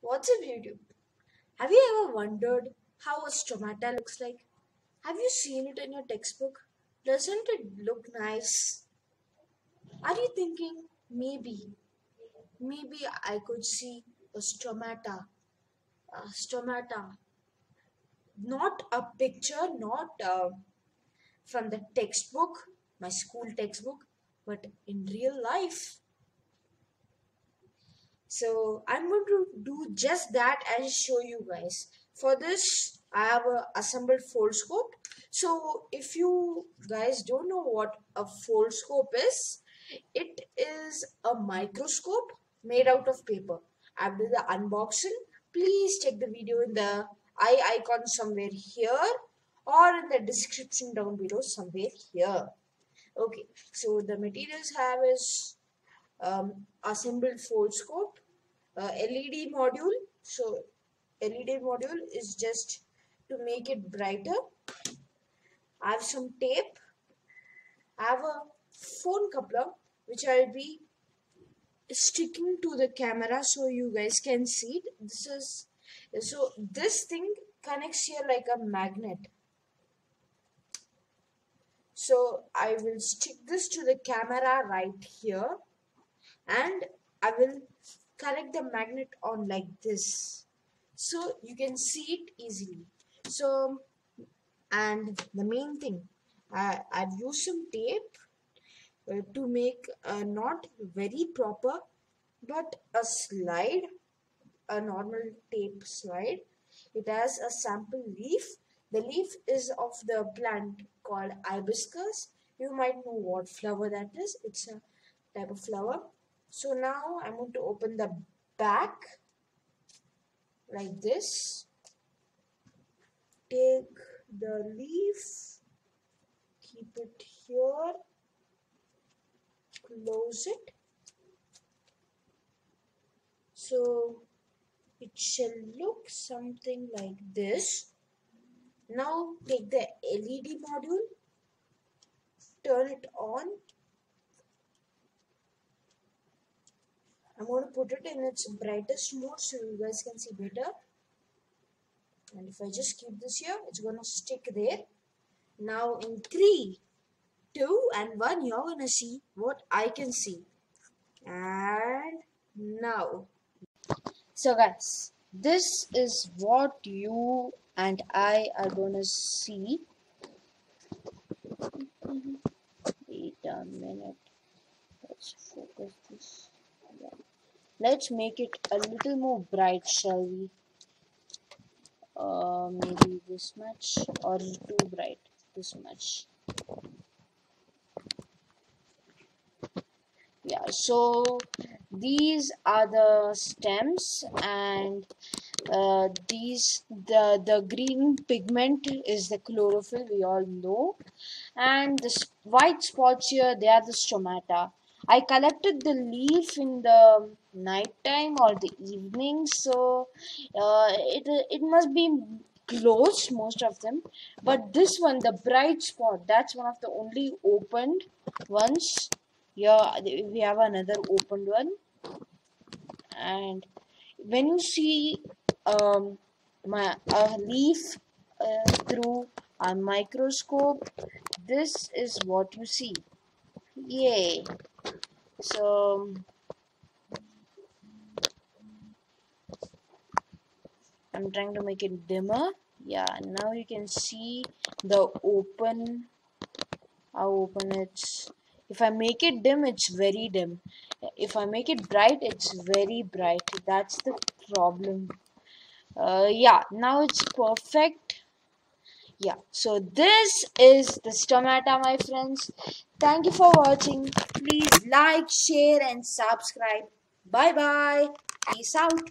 What's up, YouTube? Have you ever wondered how a stomata looks like? Have you seen it in your textbook? Doesn't it look nice? Are you thinking maybe I could see a stomata, not a picture, not from the textbook, my school textbook, but in real life? So I'm going to do just that and show you guys. For this, I have a assembled foldscope. So if you guys don't know what a foldscope is, it is a microscope made out of paper. After the unboxing, please check the video in the I icon somewhere here or in the description down below somewhere here. Okay, so the materials have is assembled foldscope, LED module. So LED module is just to make it brighter. I have some tape. I have a phone coupler which I'll be sticking to the camera so you guys can see it. This thing connects here like a magnet. So I will stick this to the camera right here and I will connect the magnet on like this so you can see it easily. So, and the main thing, I've used some tape to make not very proper but a slide, a normal tape slide. It has a sample leaf. The leaf is of the plant called hibiscus. You might know what flower that is. It's a type of flower. So now I'm going to open the back like this. Take the leaf, keep it here, close it. So it shall look something like this. Now take the LED module, turn it on. I'm going to put it in its brightest mode so you guys can see better. And if I just keep this here, it's going to stick there. Now in 3, 2 and 1, you're going to see what I can see. And now. So guys, this is what you and I are going to see. Wait a minute. Let's focus this. Let's make it a little more bright, shall we? Maybe this much or too bright, this much. Yeah, so these are the stems and the green pigment is the chlorophyll, we all know, and the white spots here, they are the stomata. I collected the leaf in the night time or the evening, so it must be closed, most of them. But this one, the bright spot, that's one of the only opened ones. Here we have another opened one, and when you see a leaf through a microscope, this is what you see. Yay! So I'm trying to make it dimmer. Yeah, now you can see the open, how open it's. If I make it dim, it's very dim. If I make it bright, it's very bright. That's the problem. Yeah, now it's perfect. Yeah, so this is the stomata, my friends. Thank you for watching. Please like, share and subscribe. Bye bye. Peace out.